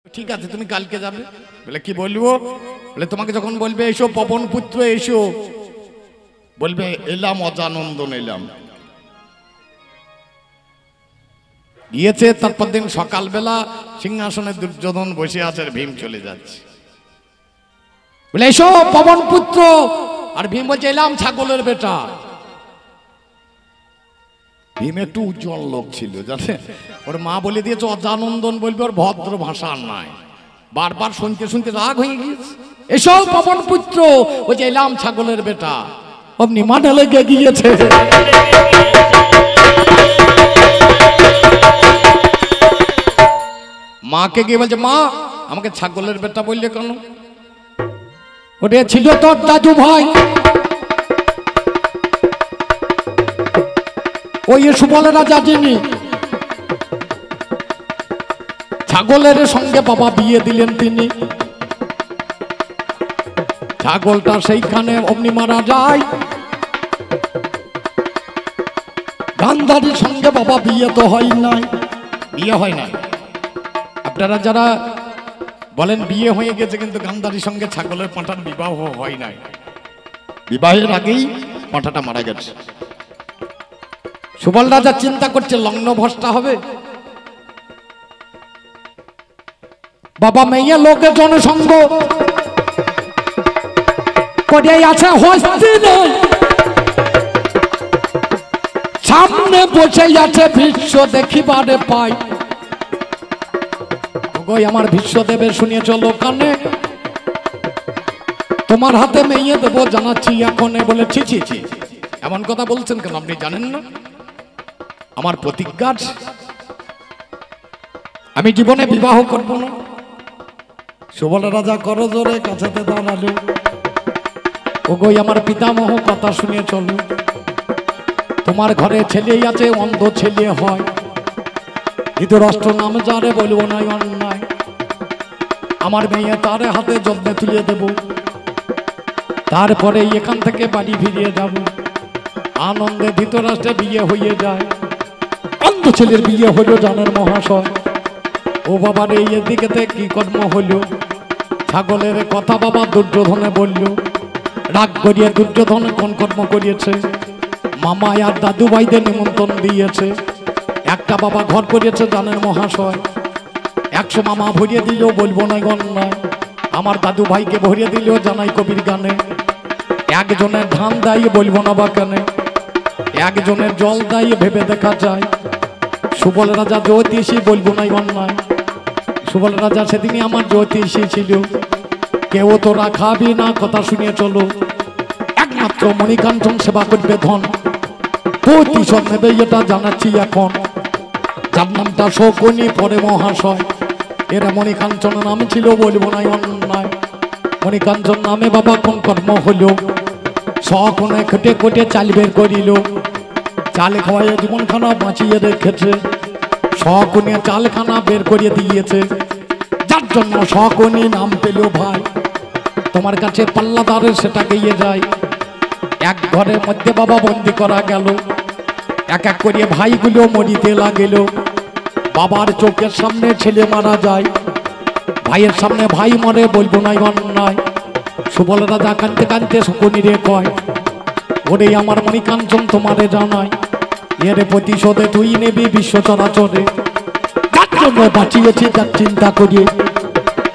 ঠিক আছে তুমি কালকে যাবে। বলে কি বলবো? বলে তোমাকে যখন বলবে এসো পবন পুত্র এসো, বলবে এলাম অজানন্দন এলাম। গিয়েছে, তারপর দিন সকালবেলা সিংহাসনে দুর্যোধন বসে আছে, ভীম চলে যাচ্ছে। বলে এসো পবন পুত্র, আর ভীম বলছে এলাম ছাগলের বেটা। ভীম একটু উজ্জ্বল লোক ছিল, জানে ওর মা বলে দিয়েছে অজানন্দন বলবে, ওর ভদ্র ভাষা আর নাই। বারবার শুনতে শুনতে রাগ হয়ে গিয়েছে। এসো পবন পুত্র, ওই যে এলাম ছাগলের বেটা। অমনি মাঠে লেগে গিয়েছে। মাকে গিয়ে বলছে মা আমাকে ছাগলের বেটা বললে কেন? ওটা ছিল তোর দাদু ভাই, ওই সুবলের রাজা যিনি, ছাগলের সঙ্গে বাবা বিয়ে দিলেন তিনি। ছাগলটা সেইখানে অমনি মারা যায়। গান্ধারীর সঙ্গে বাবা বিয়ে তো হয় নাই, বিয়ে হয় নাই। আপনারা যারা বলেন বিয়ে হয়ে গেছে, কিন্তু গান্ধারীর সঙ্গে ছাগলের পাঁঠার বিবাহ হয় নাই, বিবাহের আগেই পাঁঠাটা মারা গেছে। সুবল রাজা চিন্তা করছে লগ্ন ভ্রষ্টা হবে। বাবা মেয়ে লোকে জনসঙ্গ করে আছে, সামনে বসে আছে ভীষ্ম দেখিবারে পাই। আমার ভীষ্মদেবের শুনিয়ে চলো কানে, তোমার হাতে মেয়ে দেবো জানাচ্ছি এখন। বলে ছি ছি ছি, এমন কথা বলছেন কেন? আপনি জানেন না আমার প্রতিজ্ঞা, আমি জীবনে বিবাহ করব না। সুবল রাজা করো জোরে কাছাতে দাঁড়ালো। ওগোই আমার পিতামহ কথা শুনিয়ে চলো, তোমার ঘরে ছেলেই আছে, অন্ধ ছেলে হয়। ধৃতরাষ্ট্র নাম যারে বলবো নাই অন্যায়, আমার মেয়ে তার হাতে যত্নে তুলে দেব, তারপরে এখান থেকে বাড়ি ফিরিয়ে যাব। আনন্দে ধৃতরাষ্ট্রে বিয়ে হয়ে যায়। অন্ধ ছেলের বিয়ে হলো জানেন মহাশয়। ও বাবার এই দিকেতে কি কর্ম হলো? ছাগলের কথা বাবা দুর্যোধনে বলল। রাগ করিয়ে দুর্যোধন কোন কর্ম করিয়েছে? মামা আর দাদু ভাইদের নিমন্ত্রণ দিয়েছে। একটা বাবা ঘর করিয়েছে জানেন মহাশয়। 100 মামা ভরিয়ে দিল, বলবো না গন্যায়। আমার দাদু ভাইকে ভরিয়ে দিল জানাই কবির গানে। একজনের ধান দেয়, বলবো না বা কেনে। একজনের জল দেয়, ভেবে দেখা যায়। সুবল রাজা জ্যোতিষী, বলবো না অন্যায়। সুবল রাজা সেদিনই আমার জ্যোতিষী ছিল। কেউ তোরা খাবি না, কথা শুনিয়ে চলো। একমাত্র মণিকাঞ্চন সেবা করবে ধন, প্রতিশোধ নেবে এটা জানাচ্ছি এখন। যার নামটা শকুনি পরে মহাশয়, এরা মণিকাঞ্চন নাম ছিল, বলবো না অন্যায়। মণিকাঞ্চন নামে বাবা কোন কর্ম হলো? শকুনে খেটে খেটে চাল বের করিল, চাল খাওয়াইয়া জীবনখানা বাঁচিয়ে রেখেছে। শকুনে চালখানা বের করিয়ে দিয়েছে, যার জন্য শকুনি নাম পেল ভাই। তোমার কাছে পাল্লাদারে সেটা গিয়ে যায়। এক ঘরের মধ্যে বাবা বন্দি করা গেল, এক এক করিয়ে ভাইগুলো মরিতে লাগিল। বাবার চোখের সামনে ছেলে মারা যায়, ভাইয়ের সামনে ভাই মরে, বলবো না অন্যায়। সুবল রাজা কাঁদতে কাঁদতে শকুনিরে কয়, ওরে আমার মণিকাঞ্চন তোমারে জানাই, এর প্রতিশোধে তুই নেবি বিশ্ব চরাচরে। তার জন্য বাঁচিয়েছি তার চিন্তা করিয়ে।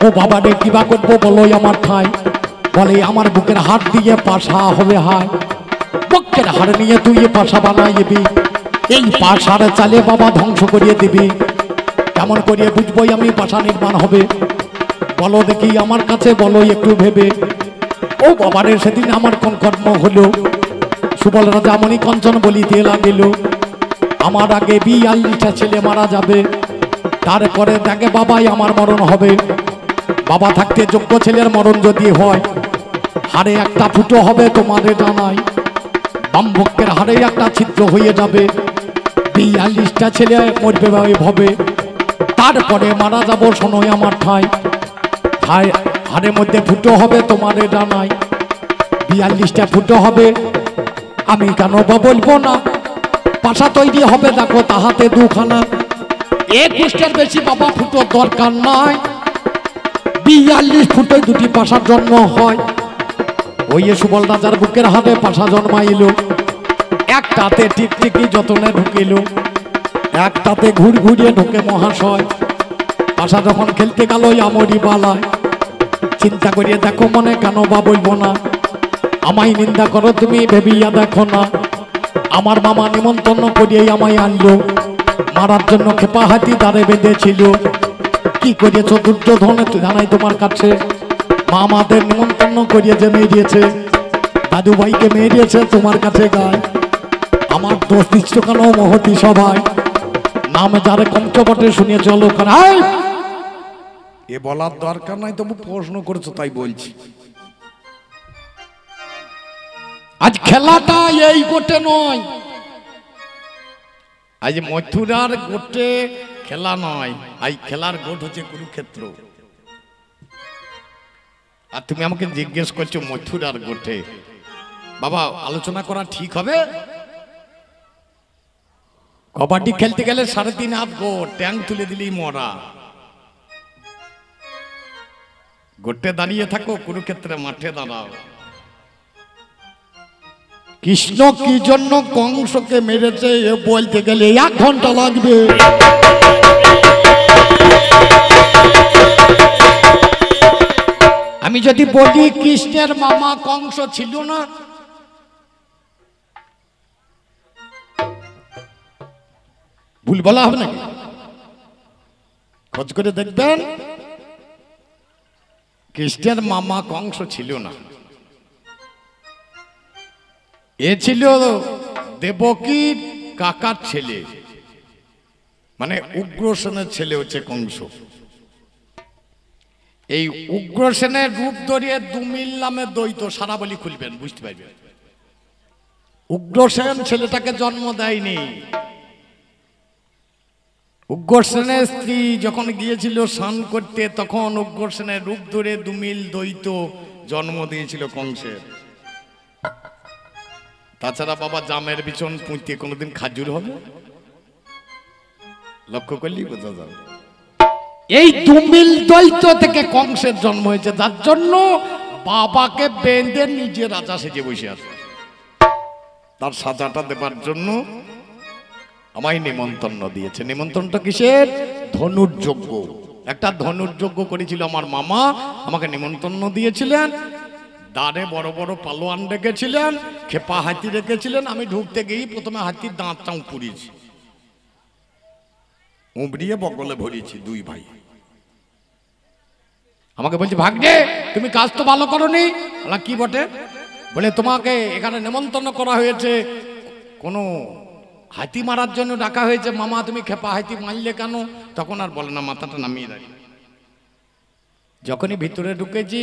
ও বাবা রে কিবা করবো বলো আমার ঠাই? বলে আমার বুকের হাত দিয়ে পাশা হবে হায়। বুকের হাড় নিয়ে তুই পাশা বানাইবি, এই পাশার চালে বাবা ধ্বংস করিয়ে দিবি। কেমন করিয়ে বুঝবই আমি পাশা নির্মাণ হবে? বলো দেখি আমার কাছে, বলো একটু ভেবে। ও বাবারে সেদিন আমার কোন কর্ম হলো? সুবল রাজা মণিকাঞ্চন বলিতে লাগিল, আমার আগে 42টা ছেলে মারা যাবে, তারপরে দেখে বাবাই আমার মরণ হবে। বাবা থাকতে যোগ্য ছেলের মরণ যদি হয়, হাড়ে একটা ফুটো হবে তোমারে জানাই। বামবক্ষের হাড়ে একটা ছিদ্র হয়ে যাবে, 42টা ছেলে মরবে হবে। তারপরে মারা যাব শোনোই আমার ঠাই, হাড়ের মধ্যে ফুটো হবে তোমারে জানাই। 42টা ফুটো হবে, আমি কেন বা বলবো না। পাশা তৈরি হবে দেখো তাহাতে দুখানা, 21টার বেশি বাবা ফুটোর দরকার নাই। 42 ফুটে দুটি পাশার জন্ম হয়। ওই সুবল রাজার বুকের হাতে পাশা জন্মাইল, একটাতে টিকটিকি যতনে ঢুকিল, একটাতে ঘুরিয়ে ঢোকে মহাশয়। পাশা যখন খেলতে গেল আমরি বালায়, চিন্তা করিয়ে দেখো মনে কেন বা বলবো না, আমায় নিন্দা করো তুমি ভেবিয়া দেখো না। আমার মামা নিমন্ত্রণ করিয়েই আমায় আনলো, মারার জন্য খেপা হাতি দাঁড়ে বেঁধেছিল। কি করিয়েছ দুর্যোধন জানাই তোমার কাছে, মা আমাদের নিমন্ত্রণ করিয়ে যে মেরিয়েছে, দাদু ভাইকে মেরিয়েছে তোমার কাছে গায়। আমার দোষ দিচ্ছ কেন মহতি সভায়, নাম যারে কঞ্চবটে শুনিয়ে চলো খারাই। এ বলার দরকার নাই, তবু প্রশ্ন করেছো তাই বলছি। আজ খেলাটা এই গোটে নয়, আজ মথুরার গোটে খেলা নয়, আজ খেলার গোট হচ্ছে কুরুক্ষেত্র। আর তুমি আমাকে জিজ্ঞেস করছো মথুরার গোটে, বাবা আলোচনা করা ঠিক হবে? কবাডি খেলতে গেলে 3.5 হাত গোট, ট্যাং তুলে দিলেই মরা। গোটে দাঁড়িয়ে থাকো, কুরুক্ষেত্রে মাঠে দাঁড়াও। কৃষ্ণ কি জন্য কংসকে মেরেছে এ বলতে গেলে 1 ঘন্টা লাগবে। আমি যদি বলি কৃষ্ণের মামা কংস ছিল না, ভুল বলা হবে নাকি? খোঁজ করে দেখবেন, কৃষ্ণের মামা কংস ছিল না, এ ছিল দেবকীর কাকার ছেলে, মানে উগ্রসেনের ছেলে হচ্ছে কংস। এই উগ্রসেনের রূপ ধরিয়ে দুমিল নামে দ্বৈত সারা বলি খুলবেন, বুঝতে পারবেন। উগ্রসেন ছেলেটাকে জন্ম দেয়নি, উগ্রসেনের স্ত্রী যখন গিয়েছিল স্নান করতে, তখন উগ্রসেনের রূপ ধরে দুমিল দ্বৈত জন্ম দিয়েছিল কংসের। তাছাড়া বাবা জামের বিছন পুঁতে কোনোদিন খাজুর হবে? লক্ষ্য করলেই বোঝা যাবে। এই দুমিল দ্বৈত থেকে কংসের জন্ম হয়েছে, যার জন্য বাবাকে বেঁধে নিজে রাজা সেজে বসে আছে। তার সাজাটা দেবার জন্য আমায় নিমন্ত্রণ দিয়েছে। নিমন্ত্রণটা কিসের? ধনুর্যজ্ঞ। একটা ধনুর্যজ্ঞ করেছিল আমার মামা, আমাকে নিমন্ত্রণ দিয়েছিলেন। দ্বারে বড় বড় পালোয়ান রেখেছিলেন, খেপা হাতি রেখেছিলেন। আমি ঢুকতে গিয়েই প্রথমে হাতির দাঁতটা উপুড়িয়েছি, উবড়িয়ে বগলে ভরিয়েছি 2 ভাই। আমাকে বলছে ভাগ্নে তুমি কাজ তো ভালো করনি। বললাম কি বটে? বলে তোমাকে এখানে নিমন্ত্রণ করা হয়েছে, কোনো হাতি মারার জন্য ডাকা হয়েছে। মামা তুমি খেপা হাতি মারলে কেন? তখন আর বলে না, মাথাটা নামিয়ে দাঁড়িয়ে। যখনই ভিতরে ঢুকেছি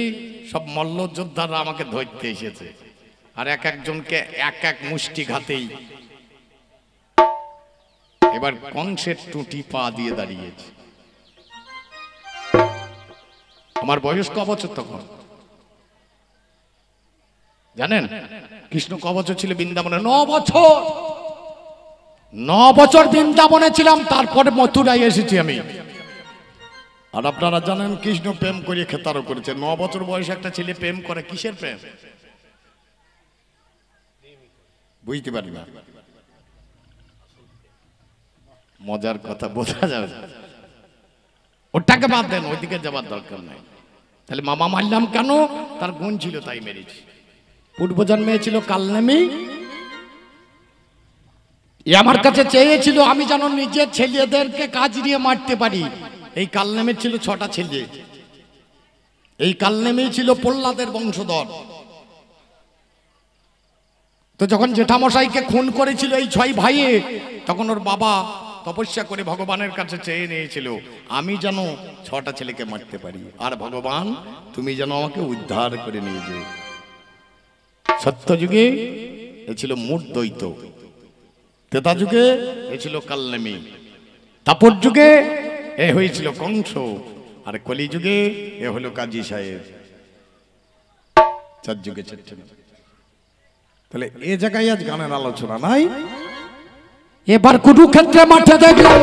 সব মল্ল যোদ্ধারা আমাকে ধরতে এসেছে, আর এক একজনকে এক এক মুষ্টি ঘাতেই এবার কংসের টুটি পা দিয়ে দাঁড়িয়েছে। আমার বয়স ক বছর তখন জানেন? কৃষ্ণ ক বছর ছিল বৃন্দাবনে? 9 বছর। 9 বছর বৃন্দাবনে ছিলাম, তারপরে মথুরায় এসেছি আমি। আর আপনারা জানেন কৃষ্ণ প্রেম করে খেতারও করেছে। 9 বছর বয়সে একটা ছেলে প্রেম করে, কিসের প্রেম বুঝতে পারি না। মজার কথা বোঝা যাবে, ওটাকে বাদ দেন, ওইদিকে যাবার দরকার নাই। তাহলে মামা মারলাম কেন? তার গুণ ছিল তাই মেরেছি। পূর্বজন্মে ছিল কালনেমি, আমার কাছে চেয়েছিল আমি যেন নিজের ছেলেদেরকে কাজ দিয়ে মারতে পারি। এই কালনেমির ছিল 6টা ছেলে। এই কালনেমি ছিল প্রহ্লাদের বংশধর। তো যখন জেঠামশাইকে খুন করেছিল এই 6 ভাইয়ে, তখন ওর বাবা তপস্যা করে ভগবানের কাছে চেয়ে নিয়েছিল আমি যেন 6টা ছেলেকে মারতে পারি, আর ভগবান তুমি যেন আমাকে উদ্ধার করে নিয়ে যাও। সত্যযুগে এ ছিল মূঢ় দ্বৈত, ত্রেতা যুগে এ ছিল কালনেমি, তাপর যুগে এ হয়েছিল কংস, আর কলি যুগে এ হলো কাজী সাহেব। 4 যুগে 4টে। তাহলে এ জায়গায় আজ গানের আলোচনা নাই। এবার কুরুক্ষেত্রে মাঠে দেখলাম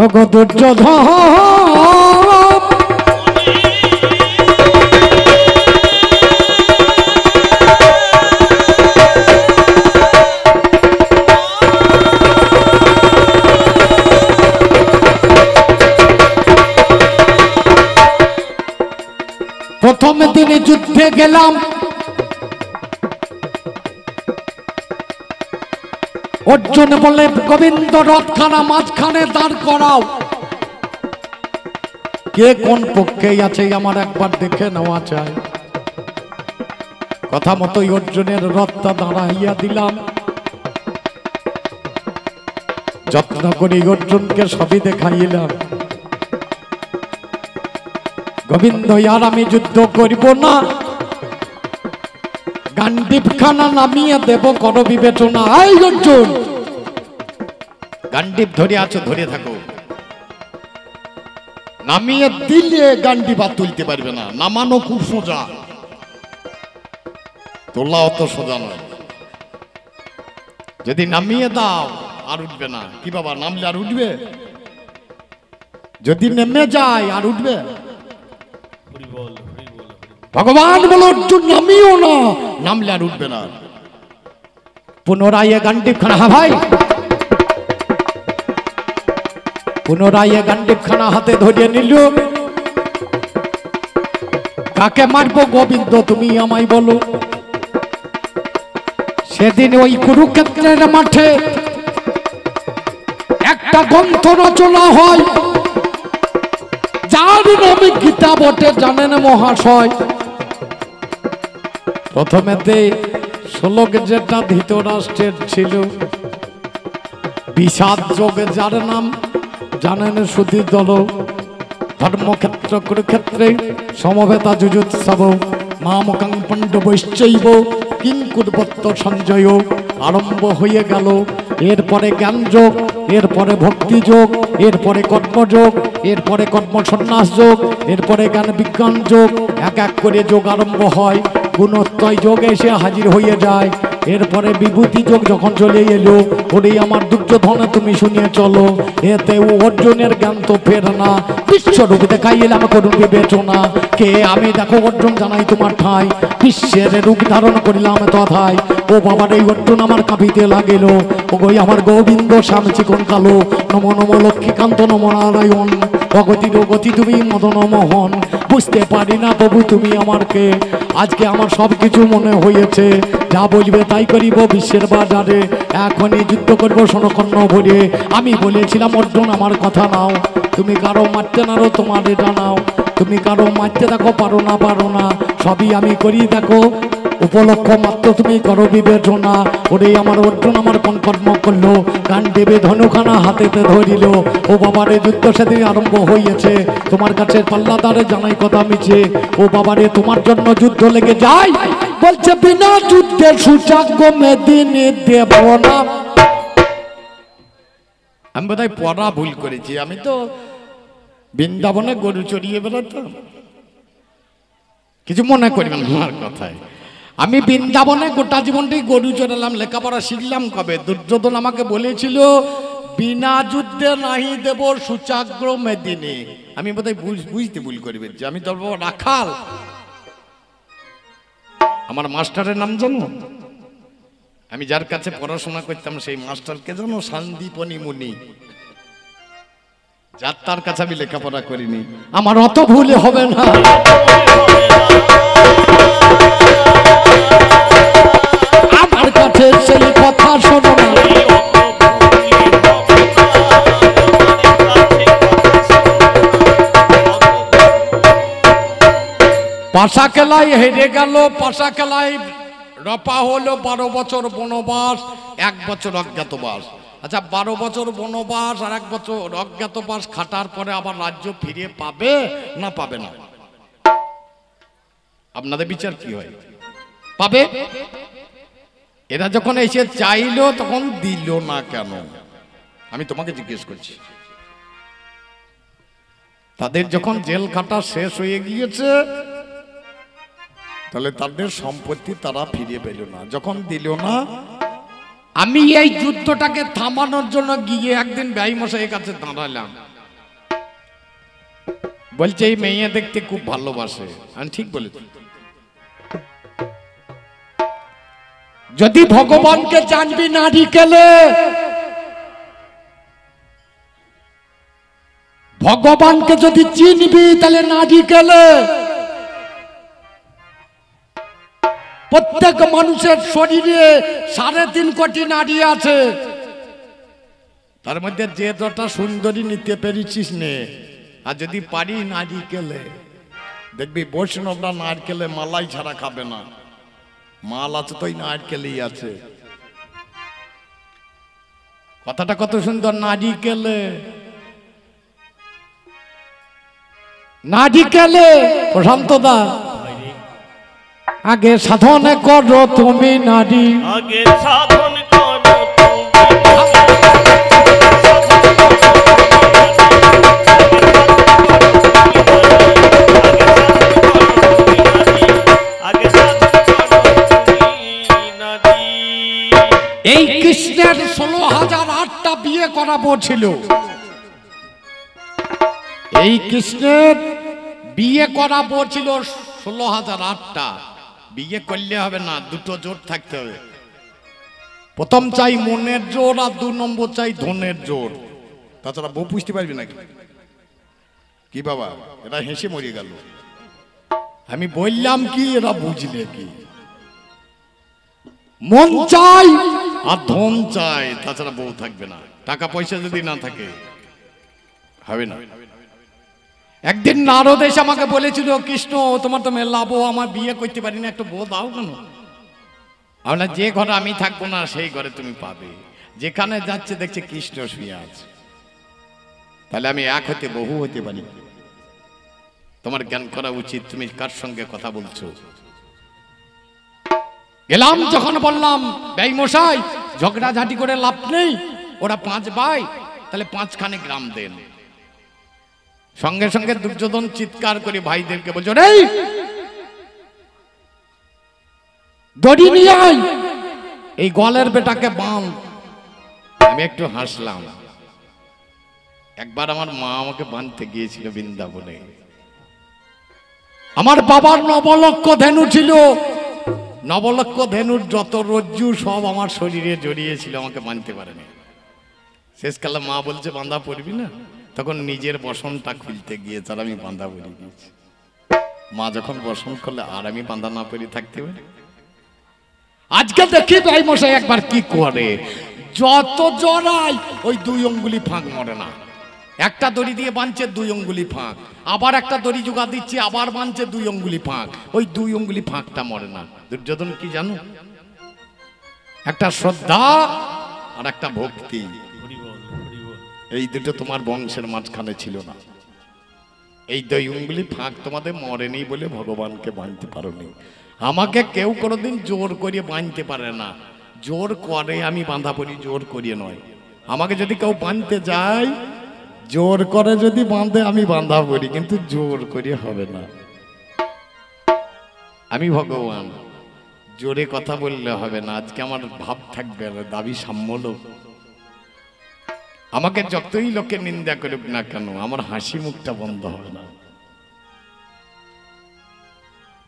ওগো দুর্যোধন প্রথম দিনে যুদ্ধে গেলাম, অর্জুন বলে গোবিন্দ রথখানা মাঝখানে দাঁড় করাও। কে কোন পক্ষে আছে আমার একবার দেখে নেওয়া চাই। কথা মতোই অর্জুনের রথটা দাঁড়াইয়া দিলাম। যত্ন করে অর্জুনকে সবই দেখাইলাম। গোবিন্দ আর আমি যুদ্ধ করিব না, গান্ডীব খানা নামিয়ে দেব কর বিবেচনা। এই অর্জুন, গান্ডীব ধরে আছো, ধরে থাকো। নামিয়ে দিলে গান্ডীব আর তুলতে পারবে না। নামানো খুব সোজা, তোলা অত সোজা নয়। যদি নামিয়ে দাও আর উঠবে না। কি বাবা, নামলে আর উঠবে? যদি নেমে যায় আর উঠবে? ভগবান বলো অর্জুন নামিও না, নামলে আর উঠবে না। পুনরায় গান্ডীব খানা, হ্যাঁ ভাই, পুনরায় গান্ডীব খানা হাতে ধরিয়ে নিল। কাকে মারবো গোবিন্দ তুমি আমায় বলো। সেদিন ওই কুরুক্ষেত্রের মাঠে একটা গ্রন্থ রচনা হয়, যার নামে গীতা বটে, জানেন মহাশয়। প্রথমেতে শ্লোক যেটা ধৃতরাষ্ট্রের ছিল, বিষাদ যোগ যার নাম জানেন সুধী দল। ধর্মক্ষেত্র কুরুক্ষেত্রে সমবেতা যুযুৎসব, মামকং পাণ্ডবৈশ্চৈব কিং কুর্বত্য সঞ্জয়। আরম্ভ হয়ে গেল। এরপরে জ্ঞান যোগ, এরপরে ভক্তি যোগ, এরপরে কর্মযোগ, এরপরে কর্ম সন্ন্যাস যোগ, এরপরে জ্ঞান বিজ্ঞান যোগ। এক এক করে যোগ আরম্ভ হয়। গুণোত্তয় যোগ এসে হাজির হয়ে যায়। এরপরে বিভূতি যোগ যখন চলে এলো, ওরেই আমার দুর্যোধনে তুমি শুনিয়ে চলো। এতে অর্জুনের জ্ঞান তো ফের না, বিশ্বরূপ দেখাই এলাম করুন বিবেচনা। কে আমি দেখো অর্জুন জানাই তোমার ঠাই, বিশ্বের রূপ ধারণ করিলাম তথায়। ও বাবার এই অর্জুন আমার কাঁপিতে লাগিল, ও গই আমার গোবিন্দ শ্যাম চিকন কালো। নম নম লক্ষ্মীকান্ত নম নারায়ণ, অগতির গতি তুমি মদন মোহন। বুঝতে পারি না প্রভু তুমি আমার কে, আজকে আমার সব কিছু মনে হয়েছে। যা বলবে তাই করিব বিশ্বের বাজারে, এখনই যুদ্ধ করবো শোনকর্ণ ভরে। আমি বলেছিলাম অর্জুন আমার কথা নাও, তুমি কারো মারতে নারো তোমার এটা নাও। তুমি কারো মারতে দেখো পারো না, সবই আমি করি দেখো উপলক্ষ মাত্র তুমি করো বিবেচনা। ওরে আমার অর্জুন আমার কোন কর্ম করলো, গান দেবে ধনুখানা হাতেতে ধরিল। ও বাবারে যুদ্ধ সেদিন আরম্ভ হয়েছে, তোমার কাছে পাল্লাদারে জানাই কথা মিছে। ও বাবারে তোমার জন্য যুদ্ধ লেগে যায়, বলছে বিনা যুদ্ধে সুচাগ্য মেদিনী দেব না। আমি বোধহয় পড়া ভুল করেছি, আমি তো বৃন্দাবনে গরু চড়িয়ে বেড়াতাম। কিছু মনে করবেন আমার কথায়। আমি বৃন্দাবনে গোটা জীবনটাই গরু চড়ালাম, লেখাপড়া শিখলাম কবে? দুর্যোধন আমাকে বলেছিল বিনা যুদ্ধে নাহি দেব সুচাগ্র মেদিনী। আমি বোধহয় বুঝতে ভুল করে ফেলছি। আমি তো রাখাল। আমার মাস্টারের নাম জানো? আমি যার কাছে পড়াশোনা করতাম সেই মাস্টারকে জানো? সন্দীপনী মুনি। যার তার কাছে আমি লেখাপড়া করিনি, আমার অত ভুল হবে না। আমার কাছে সেই কথা শোনো না। পাশা খেলায় হেরে গেল, পাশা খেলায় রপা হলো 12 বছর বনবাস, 1 বছর অজ্ঞাতবাস। আচ্ছা 12 বছর বনবাস আর 1 বছর অজ্ঞাতবাস খাটার পরে আবার রাজ্য ফিরে পাবে না পাবে না? আপনাদের বিচার কি হয়? পাবে। এরা যখন এসে চাইলো তখন দিল না কেন? আমি তোমাকে জিজ্ঞেস করছি। তাদের যখন জেল খাটা শেষ হয়ে গিয়েছে, তাহলে তাদের সম্পত্তি তারা ফিরিয়ে পেল না। যখন দিল না আমি এই যুদ্ধটাকে থামানোর জন্য গিয়ে একদিন ব্যয় মশাইয়ের কাছে দাঁড়ালাম। বলছে এই মেয়ে দেখতে খুব ভালোবাসে। আমি ঠিক বলেছি, যদি ভগবানকে জানবি নারিকেলে, ভগবানকে যদি চিনবি তাহলে নারিকেলে। প্রত্যেক মানুষের শরীরে 3.5 কোটি নারী আছে, তার মধ্যে যে যতটা সুন্দরী নিতে পেরেছিস নে। আর যদি পারি নারিকেলে, দেখবি বৈষ্ণবরা নারকেলে মালাই ছাড়া খাবে না। মাল আছে তো নারকেলেই আছে। কথাটা কত সুন্দর, নারিকেলে নারিকেলে। প্রশান্ত দা, আগে সাধন করো তুমি নারী, আগে সাধন করো এই কৃষ্ণের 16,008টা বিয়ে করাবো ছিল। এই কৃষ্ণের বিয়ে করাবো ছিল 16,008টা। বিয়ে করলে হবে না, দুটো জোর থাকতে হবে। প্রথম চাই মনের জোর, আর 2 নম্বর চাই ধনের জোর। তাছাড়া বউ পুষতে পারবি নাকি? কি বাবা, এরা হেসে মরে গেল। আমি বললাম কি, এরা বুঝলে কি? মন চাই আর ধন চাই, তাছাড়া বউ থাকবে না। টাকা পয়সা যদি না থাকে হবে না। একদিন নারদ এসে আমাকে বলেছিল, কৃষ্ণ তোমার তো মেলা বউ, আমার বিয়ে করতে পারি না, একটা বউ দাও কেন? আমরা যে ঘরে আমি থাকবো না সেই ঘরে তুমি পাবে। যেখানে যাচ্ছে দেখছে কৃষ্ণ শুয়ে আছে, তাহলে আমি এক হতে বহু হতে পারি। তোমার জ্ঞান করা উচিত, তুমি কার সঙ্গে কথা বলছো। গেলাম যখন বললাম, ব্যয় মশাই ঝগড়াঝাটি করে লাভ নেই, ওরা 5 ভাই, তাহলে 5খানে গ্রাম দেন। সঙ্গে সঙ্গে দুর্যোধন চিৎকার করে ভাইদেরকে বলছো, রে দড়ি নিয়ে আয়, এই গলের বেটাকে বাঁধ। আমি একটু হাসলাম। একবার আমার মা আমাকে বাঁধতে গিয়েছিল বৃন্দাবনে। আমার বাবার 9 লক্ষ ধেনু ছিল। 9 লক্ষ ধেনুর যত রজ্জু সব আমার শরীরে জড়িয়েছিল, আমাকে বাঁধতে পারেনি। শেষকালে মা বলছে বাঁধা পড়বি না, তখন নিজের বসনটা খুলতে গিয়ে তার আমি বাঁধা পড়ে গিয়েছি। মা যখন বসন করলে আর আমি বাঁধা না পড়ে থাকতে পারি? আজকে দেখি ভাই মশাই একবার কি করে, যত জড়াই ওই 2 অঙ্গুলি ফাঁক মরে না। একটা দড়ি দিয়ে বাঁধছে 2 অঙ্গুলি ফাঁক, আবার একটা দড়ি জোগা দিচ্ছে, আবার বাঁধছে 2 অঙ্গুলি ফাঁক, ওই 2 অঙ্গুলি ফাঁকটা মরে না। দুর্যোধন কি জানো? একটা শ্রদ্ধা আর একটা ভক্তি, এই দুটো তোমার বংশের মাঝখানে ছিল না। এই 2 অঙ্গুলি ফাঁক তোমাদের মরেনি বলে ভগবানকে বাঁধতে পারোনি। আমাকে কেউ কোনোদিন জোর করিয়ে বাঁধতে পারে না। জোর করে আমি বাঁধা পড়ি, জোর করিয়ে নয়। আমাকে যদি কেউ বাঁধতে যায়, জোর করে যদি বাঁধে আমি বাঁধা পড়ি, কিন্তু জোর করিয়ে হবে না। আমি ভগবান, জোরে কথা বললে হবে না। আজকে আমার ভাব থাকবে, দাবি সাম্যলোক। আমাকে যতই লোকে নিন্দা করুক না কেন, আমার হাসি মুখটা বন্ধ হবে না।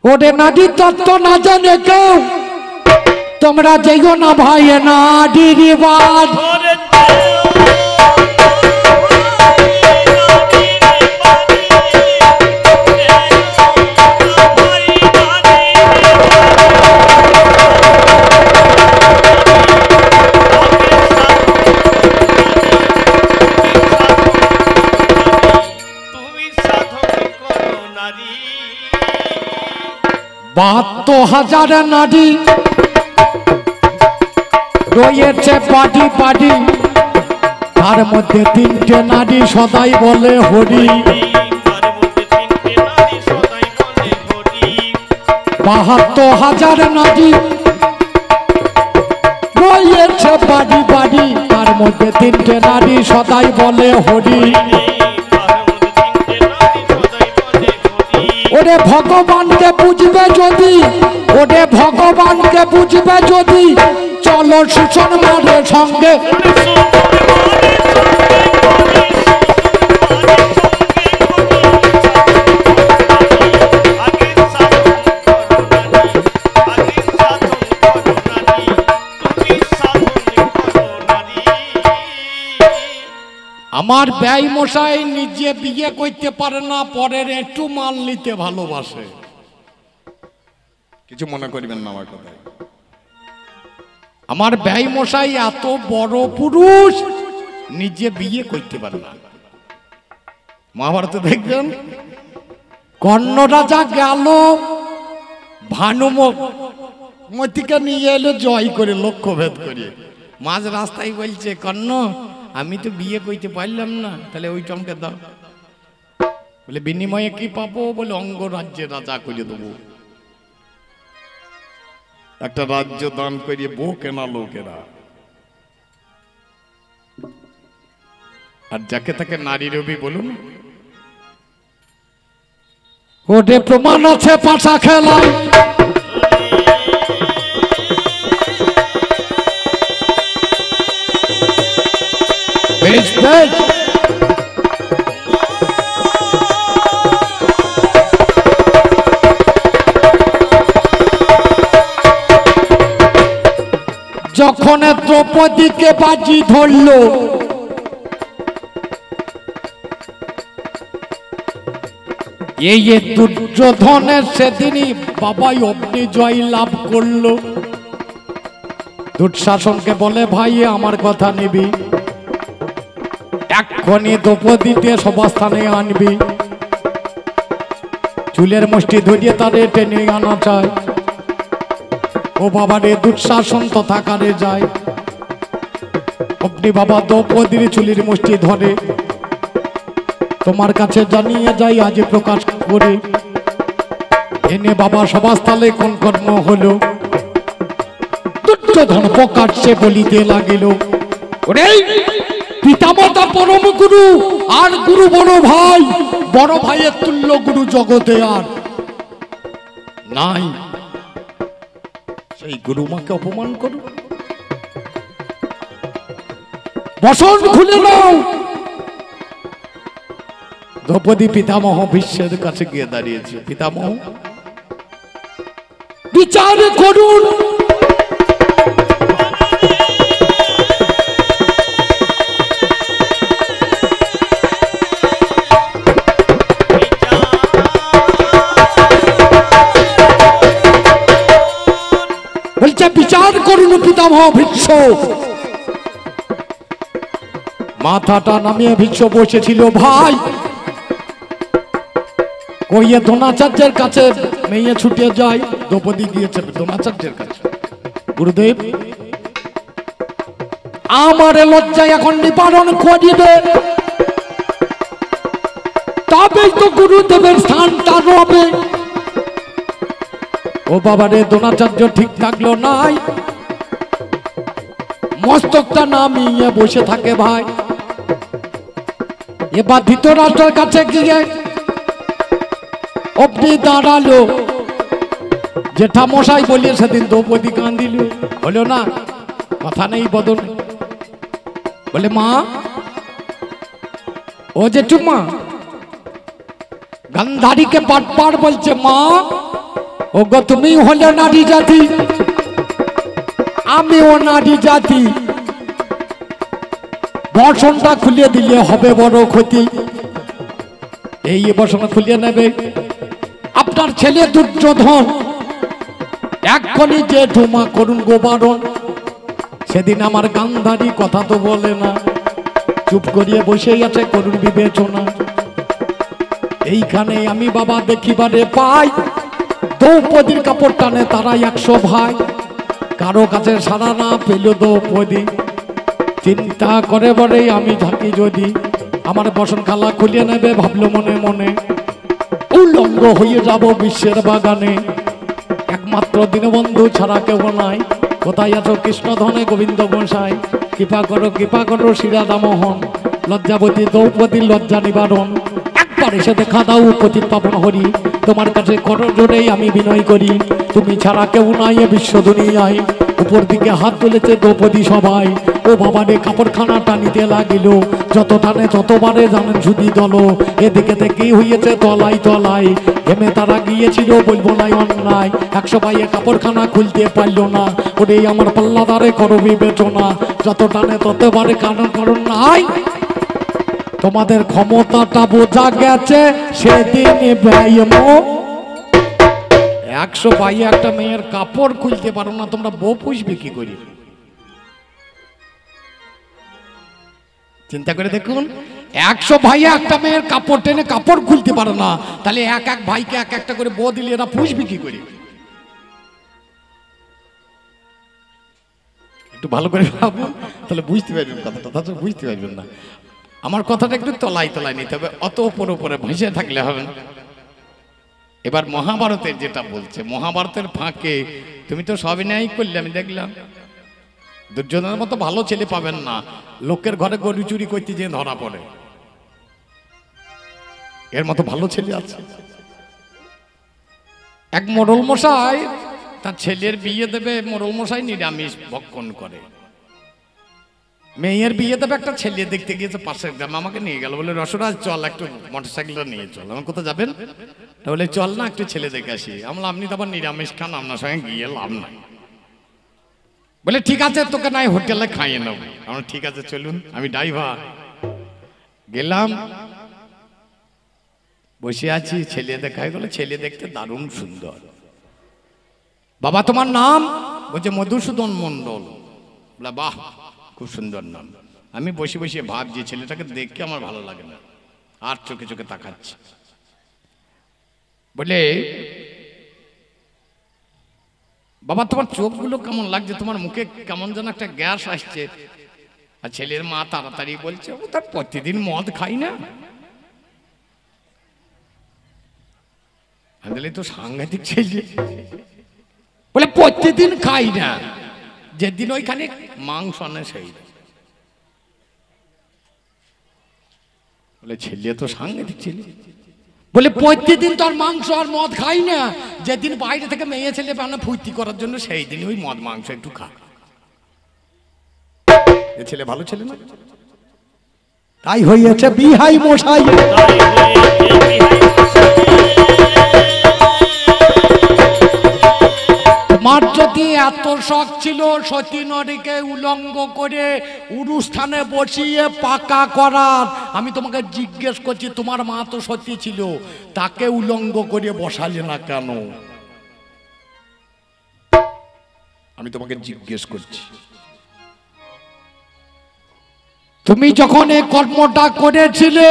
ওরে নাডি তত্ত্ব না জানে কেউ, তোমরা যেও না ভাই নাডির বাদ। বাহাত্তর হাজার নারী রয়েছে পাটি পাটি, তার মধ্যে 3টে নারী সদাই বলে হরি। 72,000 নারী রয়েছে পাটি পাটি, তার মধ্যে 3টে নারী সদাই বলে হরি। ওরে ওরে ভগবানকে বুঝবে যদি, ওরে ভগবানকে বুঝবে যদি, চলো সুষণ মারের সঙ্গে। আমার ব্যয় মশাই নিজে বিয়ে করতে পারে না, পরের একটু মাল নিতে ভালোবাসে। কিছু মনে করবেন না আমার কথায়। আমার ব্যয় মশাই এত বড় পুরুষ, নিজে বিয়ে করতে পারে না। মহাভারতে দেখবেন কর্ণ রাজা গেল ভানুমতিকে নিয়ে এলো জয় করে, লক্ষ্যভেদ করে। মাঝ রাস্তায় বলছে, কর্ণ আমি তো বিয়ে করতে পারলাম না, তাহলে ওই টমকে দাও। বলে বিনিময়ে কি পাবো? বলে অঙ্গরাজ্যের রাজা করে দেবো। একটা রাজ্য দান করিয়ে বউ কেনা লোকেরা, আর যাকে তাকে নারী রবি বলুন। ওটে প্রমাণ আছে পাশা খেলা। বেশ বেশ যখন দ্রৌপদীকে বাজি ধরল, এই দুর্যোধনের সেদিনই বাবাই অগ্নি জয় লাভ করলো। দুঃশাসনকে বলে, ভাই আমার কথা নিবি, এক্ষণি দ্রৌপদীতে সভাস্থানে আনবি। চুলের মুষ্টি ধরিয়ে তারে টেনে আনা চায়। ও বাবা রে, দুঃশাসন তথাকারে যায়। অগ্নি বাবা দ্রৌপদীর চুলের মুষ্টি ধরে, তোমার কাছে জানিয়ে যাই আজ প্রকাশ করে। এনে বাবা সভাস্থলে কোন কর্ম হলো। দুর্যোধন প্রকাশ্যে বলিতে লাগিল, ওরে পিতামাতা পরম গুরু, আর গুরু বড় ভাই, বড় ভাইয়ের তুল্য গুরু জগতে আর নাই। সেই গুরু মাকে অপমান করো। বসন খুলে নাও। দ্রৌপদী পিতামহ ভীষ্মের কাছে গিয়ে দাঁড়িয়েছে। পিতামহ বিচার করুন। বলছে বিচার করুন পিতামহ ভীষ্ম। মাথাটা নামিয়ে ভীষ্ম বসেছিল। ভাই কইয়ে দ্রোণাচার্যের কাছে মেয়ে ছুটে যায়। দ্রৌপদী গিয়েছে দ্রোণাচার্যের কাছে। গুরুদেব আমার লজ্জায় এখন নিবারণ করিবে, তবেই তো গুরুদেবের স্থানটা রবে। ও বাবা রে, দ্রোণাচার্য ঠিক থাকলো নাই, মস্তকটা নামিয়ে বসে থাকে। ভাই এবার ধৃতরাষ্ট্রের কাছে গিয়ে অগ্নি দাঁড়ালো। জেঠা মশাই বলিয়ে সেদিন দ্রৌপদী কান্দিল। হলো না, কথা নেই বদল। বলে মা, ও জেঠুমা, গান্ধারীকে বারবার বলছে, মা ও গো তুমি হলে নারী জাতি, আমিও নারী জাতি, বসনটা খুলিয়ে দিলে হবে বড় ক্ষতি। এই বসন খুলিয়ে নেবে। আপনার ছেলে দুর্যোধন এক্ষণি যে ঢুমা করুন গোবারণ। সেদিন আমার গান্ধারী কথা তো বলে না, চুপ করিয়ে বসেই আছে করুন বিবেচনা। এইখানে আমি বাবা দেখিবারে পাই, দ্রৌপদীর কাপড় টানে তারা 100 ভাই। কারো কাছে সারা না পেল দ্রৌপদী। চিন্তা করে বলে আমি ঝাঁকি যদি, আমার বসন খালা খুলিয়ে নেবে। ভাবলো মনে মনে, উলঙ্গ হয়ে যাব বিশ্বের বাগানে। একমাত্র দীনবন্ধু ছাড়া কেউ নাই। কোথায় আছো কৃষ্ণধনে গোবিন্দ গোসাই, কৃপা করো শ্রীরাধা মোহন। লজ্জাবতী দ্রৌপদীর লজ্জা নিবারণ, একবার এসে দেখা দাও পতিত পাবন হরি। তোমার কাছে করজোড়েই আমি বিনয় করি, তুমি ছাড়া কেউ নাই এ বিশ্ব দুনিয়ায়। উপর দিকে হাত তুলেছে দ্রৌপদী সবাই, ও বাবারে কাপড়খানা টানিতে লাগিল, যত টানে ততবারে জানেন শুধু দল। এদিকে থেকেই হইয়েছে তলাই তলাই, ঘেমে তারা গিয়েছিল বলবো নাই অন্যায়। 100 ভাইয়ে কাপড়খানা খুলতে পারল না, ওরে আমার পাল্লাদারে করো বিবেচনা, যত টানে ততবারে কারণ নাই। তোমাদের ক্ষমতাটা বোঝা গেছে সেদিন ব্যায়াম। 100 ভাইয়ে একটা মেয়ের কাপড় খুলতে পারো না, তোমরা বউ পুষবে কি করি? চিন্তা করে দেখুন, 100 ভাইয়া একটা মেয়ের কাপড় টেনে কাপড় খুলতে পারে না, তাহলে এক এক ভাইকে এক একটা করে বউ দিলে এরা পুষবে কি করে? একটু ভালো করে ভাবুন, তাহলে বুঝতে পারবেন কথাটা, তাছাড়া বুঝতে পারবেন না। আমার কথাটা একটু তলায় তলায় নিতে হবে, অত উপরে উপরে ভেসে থাকলে হবে না। এবার মহাভারতের যেটা বলছে, মহাভারতের ফাঁকে তুমি তো সবই ন্যায় করলে, আমি দেখলাম দুর্যোধনের মতো ভালো ছেলে পাবেন না, লোকের ঘরে গরু চুরি করতে যেয়ে ধরা পড়ে। এর মতো ভালো ছেলে আছে? এক মোড়ল মশাই তার ছেলের বিয়ে দেবে, মোড়ল মশাই নিরামিষ ভক্ষণ করে। মেয়ের বিয়ে দেবে, একটা ছেলে দেখতে গিয়েছে পাশের গ্রামে, আমাকে নিয়ে গেল, বলে রসরাজ চল একটু মোটরসাইকেলটা নিয়ে চল। আমার কোথায় যাবেন? বলে চল না একটু ছেলে দেখে আসি। আমরা আপনি তো আবার নিরামিষ খান, আপনার সঙ্গে গিয়ে লাভ নাই। বলে ঠিক আছে, তোকে নাই হোটেলে খাইয়ে নেব। আমরা ঠিক আছে চলুন, আমি ড্রাইভার। গেলাম, বসে আছি, ছেলে দেখাই গেল। ছেলে দেখতে দারুণ সুন্দর। বাবা তোমার নাম? বলছে মধুসূদন মণ্ডল। বলে বাহ, খুব সুন্দর নাম। আমি বসে বসে ভাবছি ছেলেটাকে দেখে আমার ভালো লাগে না, আর চোখে চোখে তাকাচ্ছি। বলে বাবা তোমার চোখগুলো কেমন লাগছে, তোমার মুখে কেমন যেন একটা গ্যাস আসছে। আর ছেলের মা তাড়াতাড়ি বলছে ও তার প্রতিদিন মদ খাই না। আন্দলে তো সাংঘাতিক ছেলে। বলে প্রতিদিন খাই না, যেদিন ওইখানে মাংস আনে সেই। বলে ছেলে তো সাংঘাতিক ছেলে। বলে প্রতিদিন তো আর মাংস আর মদ খাই না, যেদিন বাইরে থেকে মেয়ে ছেলে বানা ফুর্তি করার জন্য সেই দিন ওই মদ মাংস একটু খা। এ ছেলে ভালো ছেলে না? তাই হইয়াছে বিহাই মশাই। তোমার যদি এত শখ ছিল সতী নারীকে উলঙ্গ করে উরুস্থানে বসিয়ে পাকা করার, আমি তোমাকে জিজ্ঞেস করছি তোমার মা তো সতী ছিল, তাকে উলঙ্গ করে বসালে না কেন? আমি তোমাকে জিজ্ঞেস করছি। তুমি যখন এই কর্মটা করেছিলে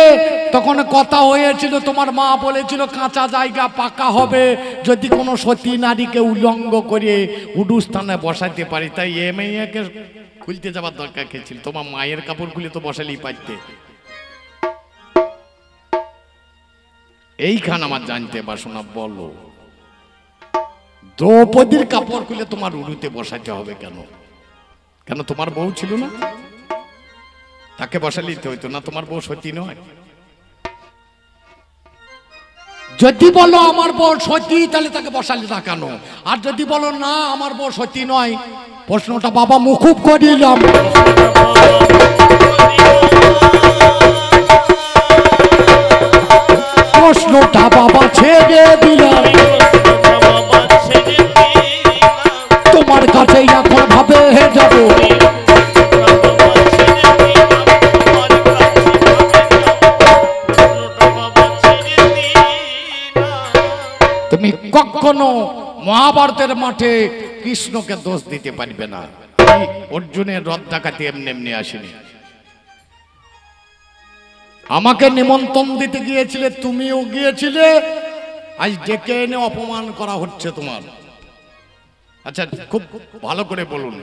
তখন কথা হয়েছিল, তোমার মা বলেছিল কাঁচা জায়গা পাকা হবে যদি কোনো সতী নারীকে উলঙ্গ করে উডুস্থানে বসাতে পারি। তাই এ মেয়েকে খুলতে যাবার দরকার কে ছিল? তোমার মায়ের কাপড় খুলে তো বসালেই পারতে। এইখান আমার জানতে বাসনা, বলো দ্রৌপদীর কাপড় খুলে তোমার উড়ুতে বসাতে হবে কেন? কেন তোমার বউ ছিল না? তাকে বসালেই তো হইতো না, তোমার বউ সতী নয়? যদি বলো আমার বউ সতী তাহলে তাকে বসালে না কেন? আর যদি বলো না আমার বউ সতী নয়, প্রশ্নটা বাবা মুকুব করিলাম। প্রশ্নটা বাবা ছেড়ে দিলাম, তোমার কাছে এখন ভাবে যাবো। তুমি কখনো মহাভারতের মাঠে কৃষ্ণকে দোষ দিতে পারবে না। অর্জুনের রথ ডাকাতি এমনি এমনি আসেনি। আমাকে নিমন্ত্রণ দিতে গিয়েছিলে, তুমিও গিয়েছিলে, আজ ডেকে এনে অপমান করা হচ্ছে তোমার। আচ্ছা খুব ভালো করে বলুন,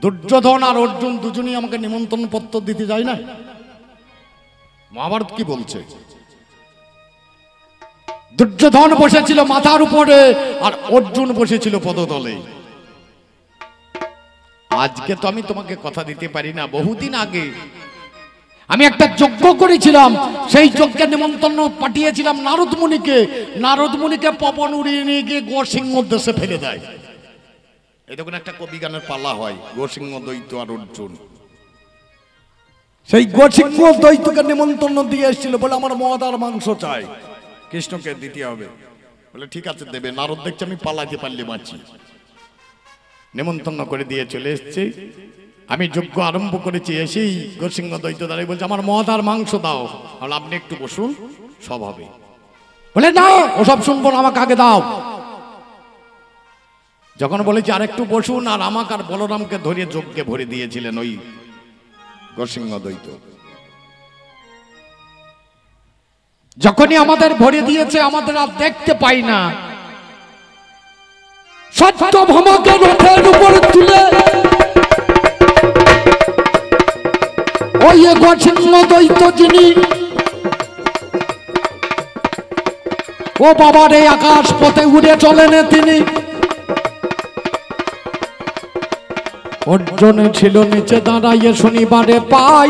দুর্যোধন আর অর্জুন দুজনই আমাকে নিমন্ত্রণ পত্র দিতে যায় না? মহাভারত কি বলছে? দুর্যোধন বসেছিল মাথার উপরে আর অর্জুন বসেছিল পদতলে। আজকে তো আমি তোমাকে কথা দিতে পারি না, বহুদিন আগে আমি একটা যজ্ঞ করেছিলাম, সেই যজ্ঞে নিমন্ত্রণ পাঠিয়েছিলাম নারদ মুনিকে। নারদ মুনিকে পবন উড়িয়ে নিয়ে গিয়ে গোসিংহ দেশে ফেলে দেয়। এই দেখুন একটা কবি গানের পালা হয়, গোসিংহ দৈত্য আর অর্জুন। সেই গোসিংহ দৈত্যকে নিমন্ত্রণ দিয়ে এসেছিল, বলে আমার মদ আর মাংস চাই, কৃষ্ণকে দিতে হবে। বলে ঠিক আছে দেবে। নারদ দেখছে আমি পালাতে পারলে বাঁচি, নিমন্ত্রণ করে দিয়ে চলে এসছে। আমি যজ্ঞ আরম্ভ করেছি, এসেই গোসিংহ দৈত্য দাঁড়িয়ে বলছে আমার মদ আর মাংস দাও। বলে আপনি একটু বসুন, সব হবে। বলে না, ওসব শুনবো না, আমাকে আগে দাও। যখন বলেছি আর একটু বসুন, আর আমাকে আর বলরামকে ধরিয়ে যজ্ঞে ভরে দিয়েছিলেন ওই গোসিংহ দৈত্য। যখনই আমাদের ভরে দিয়েছে, আমাদের আর দেখতে পাই না। সত্যভামাকে রথের উপর তুলে ওই গোসিংহ দৈত্য যিনি, ও বাবার এই আকাশ পথে উড়ে চলেন তিনি। অর্জুনে ছিল নিচে দাঁড়াইয়ে শনিবারে পাই,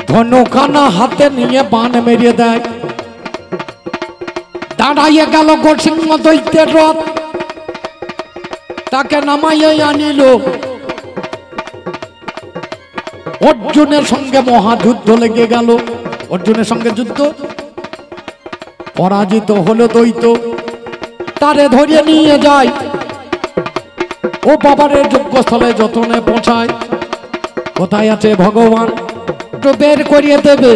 ধনুখানা হাতে নিয়ে বান মেরিয়ে দেয়। দাঁড়াইয়ে গেল গোসিংহ দৈত্যের রথ, তাকে নামাইয়ে আনিল। অর্জুনের সঙ্গে মহাযুদ্ধ লেগে গেল। অর্জুনের সঙ্গে যুদ্ধ, পরাজিত হলো দৈত্য, তারে ধরিয়ে নিয়ে যায়। ও বাবারের যজ্ঞস্থলে যতনে পৌঁছায়, কোথায় আছে ভগবান, তো বের করিয়ে দেবে।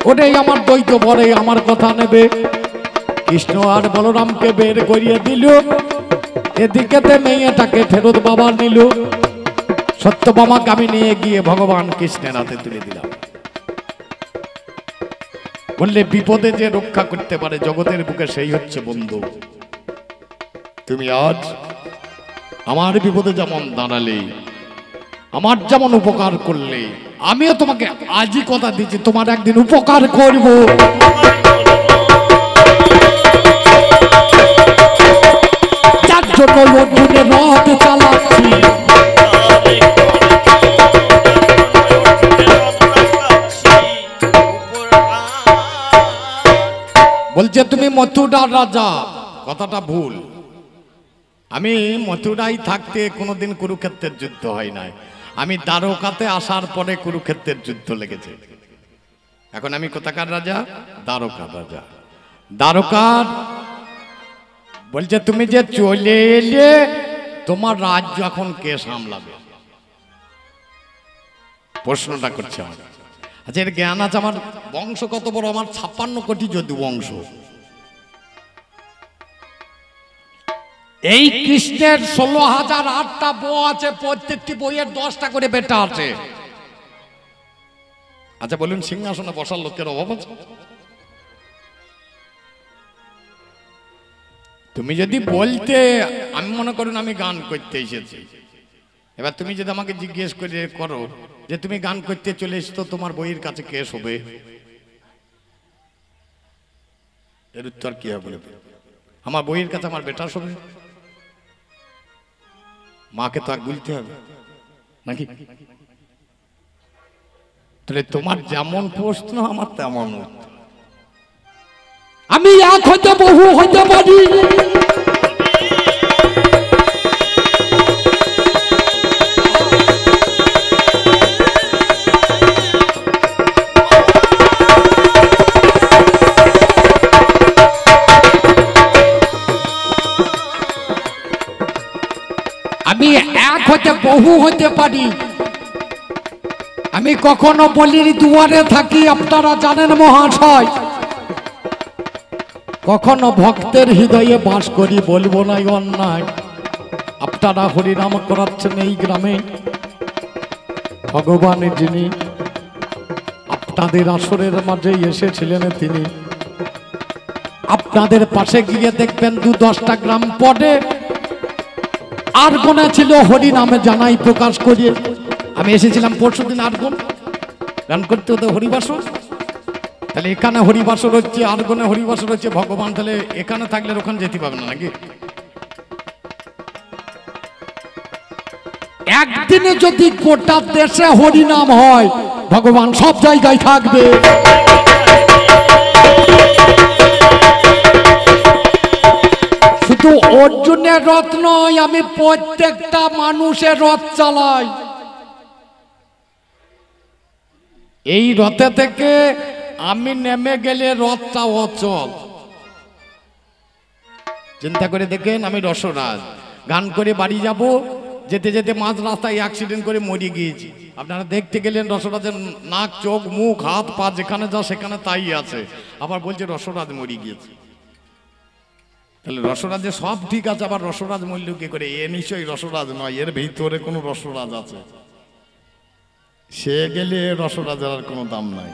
ওটাই আমার দৈত্য বলে আমার কথা নেবে। কৃষ্ণ আর বলরামকে বের করিয়ে দিল, এদিকেতে মেয়েটাকে ফেরত বাবা নিল। সত্যভামাকে আমি নিয়ে গিয়ে ভগবান কৃষ্ণের হাতে তুলে দিলাম। বললে বিপদে যে রক্ষা করতে পারে জগতের বুকে, সেই হচ্ছে বন্ধু। তুমি আজ আমার বিপদে যেমন দাঁড়ালে, আমার যেমন উপকার করলে, আমিও তোমাকে আজই কথা দিচ্ছি তোমার একদিন উপকার করব। যার জন্য অর্জুনের রথ চালাচ্ছি। বলছে তুমি মথুরার রাজা, কথাটা ভুল। আমি মথুরাই থাকতে কোনোদিন কুরুক্ষেত্রের যুদ্ধ হয় নাই। আমি দ্বারকাতে আসার পরে কুরুক্ষেত্রের যুদ্ধ লেগেছে। এখন আমি কোথাকার রাজা? দ্বারকার রাজা। দ্বারকার বলছে তুমি যে চলে এলে, তোমার রাজ্য এখন কে সামলাবে? প্রশ্নটা করছে আমার। আচ্ছা এর জ্ঞান আছে? আমার বংশ কত বড়? আমার 56 কোটি যদু বংশ। এই কৃষ্ণের 16,008টা বউ আছে, প্রত্যেকটি বইয়ের 10টা করে বেটা আছে। আচ্ছা বলুন, সিংহাসনে বসার লোকের অভাব আছে? তুমি যদি বলতে, আমি মনে করুন আমি গান করতে এসেছি, এবার তুমি যদি আমাকে জিজ্ঞেস করে করো যে তুমি গান করতে চলে এসছো, তোমার বইয়ের কাছে কে শোবে? এর উত্তর কি হবে? আমার বইয়ের কাছে আমার বেটা শোবে? মাকে তো আর বলতে হবে নাকি? তাহলে তোমার যেমন প্রশ্ন আমার তেমন উত্তর। আমি এক হইতে বহু হইতে পারি, আমি এক হতে বহু হতে পারি। আমি কখনো বলির দুয়ারে থাকি, আপনারা জানেন মহাশয়। কখনো ভক্তের হৃদয়ে বাস করি, বলবো না অন্যায়। আপনারা হরিনাম করাচ্ছেন এই গ্রামে, ভগবানের যিনি আপনাদের আসরের মাঝে এসেছিলেন তিনি। আপনাদের পাশে গিয়ে দেখবেন 2-10টা গ্রাম পরে আরগোনা ছিল, হরি নামে জানাই প্রকাশ করিয়ে। আমি এসেছিলাম পরশুদিন আরগোন গান করতে, হতো হরিবাসর। তাহলে এখানে হরিবাসর হচ্ছে, আরগোনে হরিবাসর হচ্ছে, ভগবান তাহলে এখানে থাকলে ওখানে যেতে পাবে না নাকি? একদিনে যদি গোটা দেশে হরিনাম হয়, ভগবান সব জায়গায় থাকবে। শুধু অর্জুনের রথ নয়, আমি প্রত্যেকটা মানুষের রথ চালাই। এই রথে থেকে আমি নেমে গেলে রথটা অচল। চিন্তা করে দেখেন, আমি রসরাজ গান করে বাড়ি যাব, যেতে যেতে মাঝ রাস্তায় অ্যাক্সিডেন্ট করে মরে গিয়েছি। আপনারা দেখতে গেলেন রসরাজের নাক, চোখ, মুখ, হাত, পা যেখানে যা সেখানে তাই আছে, আবার বলছে রসরাজ মরে গিয়েছে। তাহলে রসরাজে সব ঠিক আছে, আবার রসরাজ মূল্য কি করে? এ নিশ্চয়ই রসরাজ নয়, এর ভিতরে কোনো রসরাজ আছে। সে গেলে রসরাজের আর কোনো দাম নাই।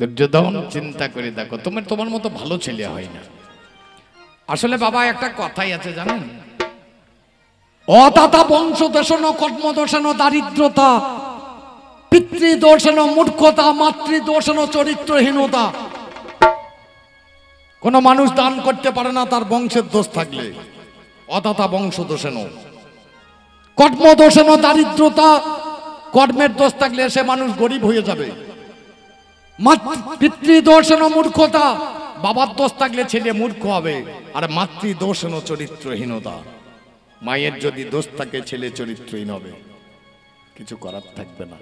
দুর্যোধন চিন্তা করে দেখো, তোমার মতো ভালো ছেলে হয় না। আসলে বাবা একটা কথাই আছে জানেন, অদাতা বংশ দোষণ, কর্ম দোষণ দারিদ্রতা, পিতৃদোষণ মূর্খতা, মাতৃদোষণ চরিত্রহীনতা। কোন মানুষ দান করতে পারে না তার বংশের দোষ থাকলে। অদাতা বংশ দোষণ, কর্ম দোষণ দারিদ্রতা, কর্মের দোষ থাকলে সে মানুষ গরিব হয়ে যাবে। পিতৃদোষণ মূর্খতা, বাবার দোষ থাকলে ছেলে মূর্খ হবে। আর মাতৃদোষণ চরিত্রহীনতা, মায়ের যদি দোষ থাকে ছেলে চরিত্রহীন হবে, কিছু করার থাকবে না।